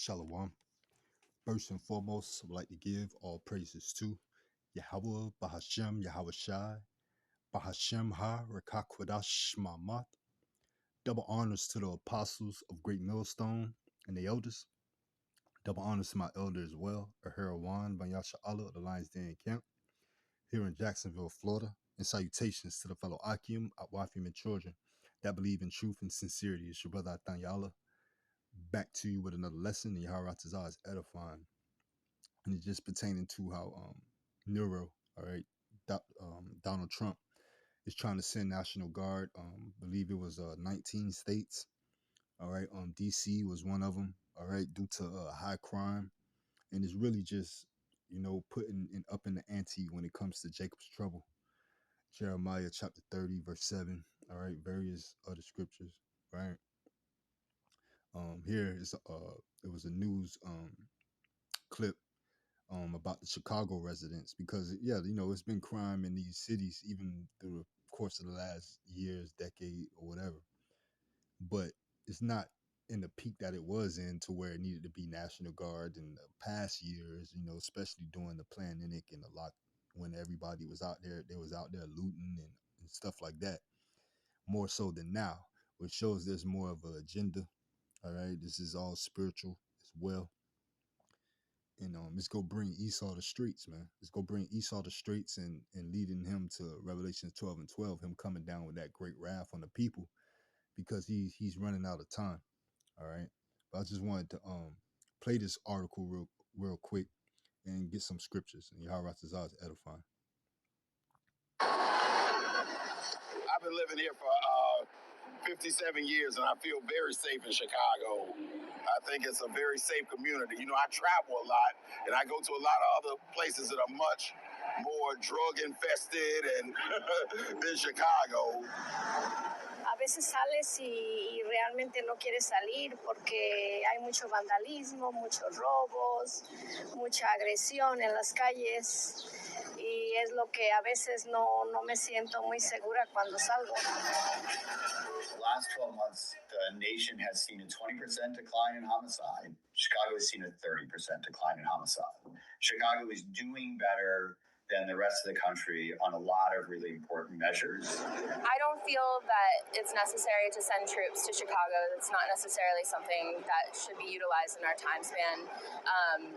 Shalom. First and foremost, I would like to give all praises to Yahweh, Bahashem, Yahweh Shai, Bahashem Ha, Rekakwadash Mamat. Double honors to the apostles of Great Millstone and the elders. Double honors to my elder as well, Ahirawan Banyasha Allah of the Lions Den Camp, here in Jacksonville, Florida. And salutations to the fellow Akim, Atwafim, and children that believe in truth and sincerity. It's your brother Atanyala, back to you with another lesson. And Yaharatazah is edifying. And it's just pertaining to how Neuro, all right, Donald Trump is trying to send National Guard. Believe it was 19 states. All right, DC was one of them. All right, due to high crime, and it's really just putting up in the ante when it comes to Jacob's trouble. Jeremiah chapter 30 verse 7. All right, various other scriptures. Right. Here is it was a news clip about the Chicago residents because it's been crime in these cities even through the course of the last years, decade, or whatever. But it's not in the peak that it was in to where it needed to be National Guard in the past years, especially during the pandemic and a lot when everybody was out there, they was out there looting and stuff like that. More so than now, which shows there's more of an agenda. All right, this is all spiritual as well. And let's go bring Esau to Straits, man. Let's go bring Esau to Straits and leading him to Revelation 12 and 12, him coming down with that great wrath on the people because he's running out of time. All right. But I just wanted to play this article real quick and get some scriptures. And Yaharatazah is edifying. I've been living here for 57 years, and I feel very safe in Chicago. I think it's a very safe community. I travel a lot, and I go to a lot of other places that are much more drug infested and than Chicago. A veces sales y realmente no quieres salir porque hay mucho vandalismo, muchos robos, mucha agresión en las calles y es lo que a veces no me siento muy segura cuando salgo. The last 12 months, the nation has seen a 20% decline in homicide. Chicago has seen a 30% decline in homicide. Chicago is doing better than the rest of the country on a lot of really important measures. I don't feel that it's necessary to send troops to Chicago. It's not necessarily something that should be utilized in our time span.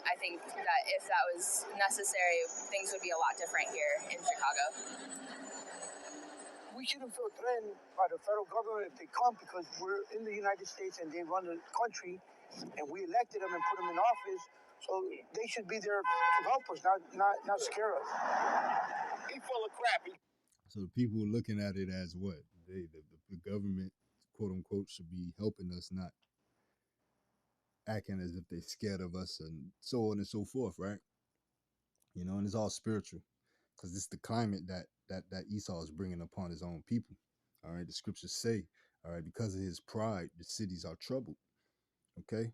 I think that if that was necessary, things would be a lot different here in Chicago. We shouldn't feel threatened by the federal government if they come because we're in the United States and they run the country and we elected them and put them in office. So they should be there to help us, not scare us. He's full of crap. So the people looking at it as what? The government, quote unquote, should be helping us, not acting as if they're scared of us and so on and so forth, right? And it's all spiritual because it's the climate that Esau is bringing upon his own people. All right, the scriptures say, all right, because of his pride, the cities are troubled. Okay,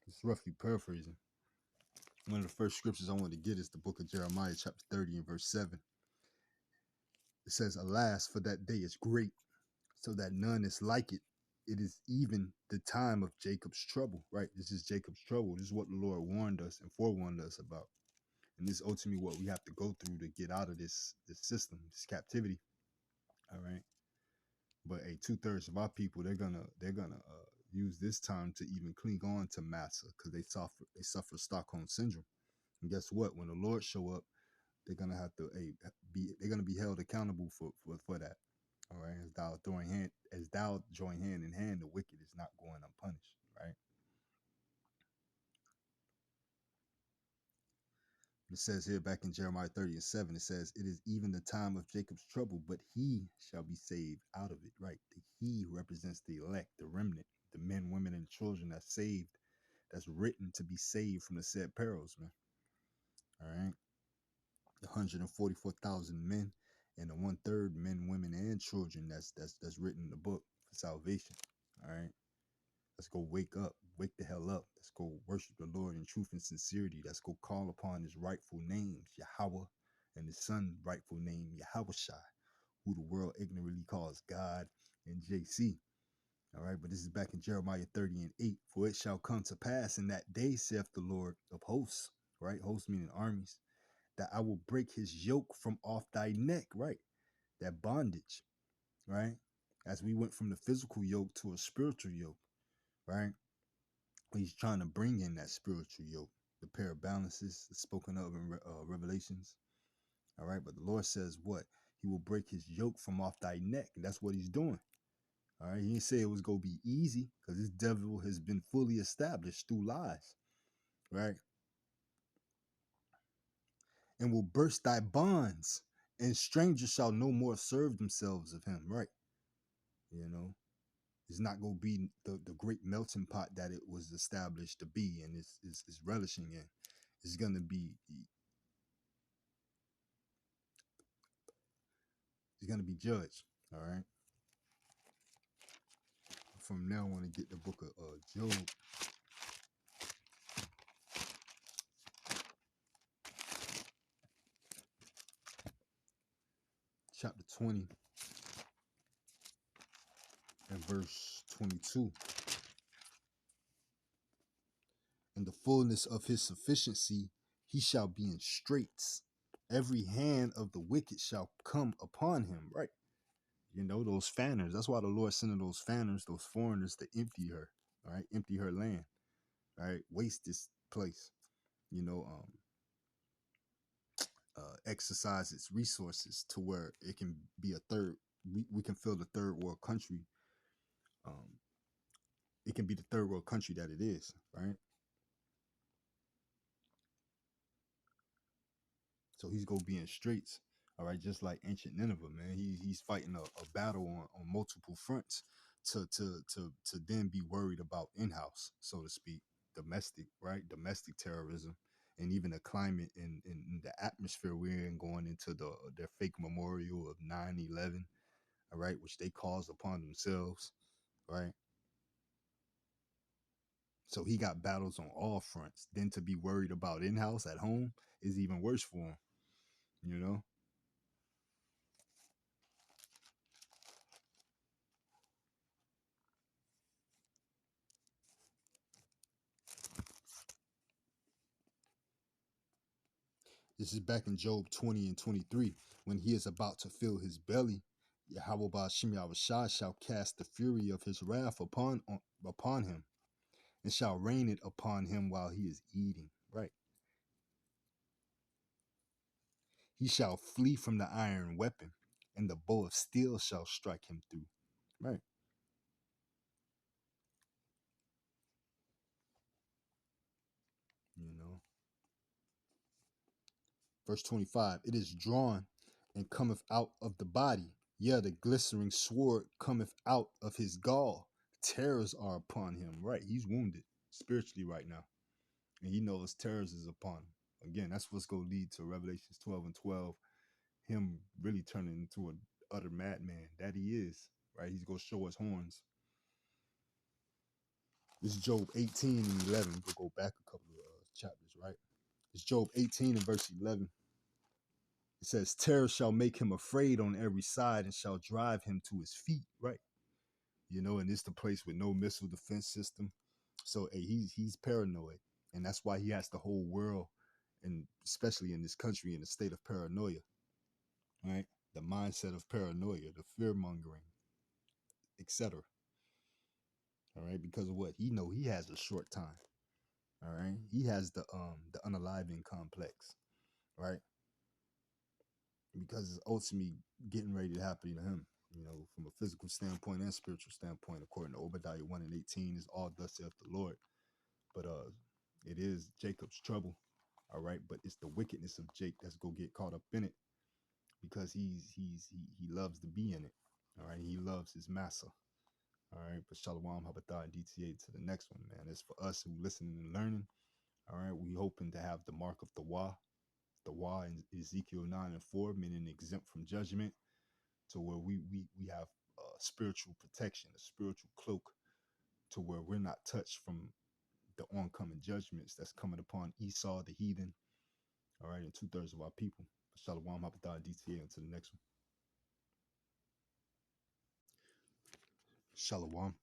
it's roughly paraphrasing. One of the first scriptures I want to get is the book of Jeremiah, chapter 30 and verse 7. It says, alas, for that day is great, so that none is like it. It is even the time of Jacob's trouble, right? This is Jacob's trouble. This is what the Lord warned us and forewarned us about. And this is ultimately what we have to go through to get out of this system, this captivity. All right. But 2/3 of our people, they're gonna use this time to even cling on to massa because they suffer Stockholm syndrome. And guess what? When the Lord show up, they're gonna have to they're gonna be held accountable for that. All right. As thou join hand in hand, the wicked is not going unpunished. Right. It says here back in Jeremiah 30 and 7, it says, it is even the time of Jacob's trouble, but he shall be saved out of it, right? The he represents the elect, the remnant, the men, women, and children that's saved, that's written to be saved from the said perils, man. All right. The 144,000 men and the 1/3 men, women, and children that's written in the book for salvation. All right. Let's go wake up, wake the hell up. Let's go worship the Lord in truth and sincerity. Let's go call upon his rightful names, Yahweh, and his son's rightful name, Yahweh Shai, who the world ignorantly calls God and JC. All right, but this is back in Jeremiah 30 and 8. For it shall come to pass in that day, saith the Lord of hosts, right? Hosts meaning armies, that I will break his yoke from off thy neck, right? That bondage, right? As we went from the physical yoke to a spiritual yoke, right? He's trying to bring in that spiritual yoke, the pair of balances spoken of in Revelations. All right, but the Lord says what? He will break his yoke from off thy neck, and that's what he's doing. All right, he didn't say it was gonna be easy because this devil has been fully established through lies, right? And will burst thy bonds, and strangers shall no more serve themselves of him, right? You know, it's not gonna be the great melting pot that it was established to be, and is relishing in. It's gonna be judged. All right. From now on, to get the book of Job, chapter 20 and verse 22. In the fullness of his sufficiency, he shall be in straits. Every hand of the wicked shall come upon him, right? You know, those fanners. That's why the Lord sending those fanners, those foreigners, to empty her, all right? Empty her land, all right? Waste this place, you know, exercise its resources to where it can be a third, we can feel the third world country. Um, it can be the third world country that it is, right? So he's gonna be in straits, all right, just like ancient Nineveh, man. He's fighting a battle on multiple fronts to then be worried about in-house, so to speak, domestic, right? Domestic terrorism, and even the climate in the atmosphere we're in, going into their fake memorial of 9/11, all right, which they caused upon themselves, right? So he got battles on all fronts. Then to be worried about in-house at home is even worse for him, you know? This is back in Job 20 and 23. When he is about to fill his belly, Yahweh Ba'ashem Yahushua shall cast the fury of his wrath upon him, and shall rain it upon him while he is eating. Right. He shall flee from the iron weapon, and the bow of steel shall strike him through. Right. You know. Verse 25. It is drawn and cometh out of the body. Yeah, the glistering sword cometh out of his gall. Terrors are upon him. Right. He's wounded spiritually right now. And he knows terrors is upon him. Again, that's what's going to lead to Revelations 12 and 12. Him really turning into an utter madman that he is. Right. He's going to show us horns. This is Job 18 and 11. We'll go back a couple of chapters, right? It's Job 18 and verse 11. It says, terror shall make him afraid on every side and shall drive him to his feet, right? You know, and it's the place with no missile defense system. So hey, he's paranoid. And that's why he has the whole world, and especially in this country, in a state of paranoia, right? The mindset of paranoia, the fear mongering, etc. All right, because of what? He know he has a short time. All right. He has the unaliving complex, right? Because it's ultimately getting ready to happen to him, you know, from a physical standpoint and spiritual standpoint, according to Obadiah 1 and 18, is all thus saith the Lord. But it is Jacob's trouble, all right. But it's the wickedness of Jake that's gonna get caught up in it, because he loves to be in it. All right. He loves his massa. All right. But Shalom Habatah and DTA to the next one, man. It's for us who listening and learning. All right. We hoping to have the mark of the Wa in Ezekiel 9 and 4, meaning exempt from judgment, to where we have spiritual protection, a spiritual cloak, to where we're not touched from the oncoming judgments that's coming upon Esau, the heathen, all right, and 2/3 of our people. Shalom, Hapadah, DTA, until the next one. Shalom.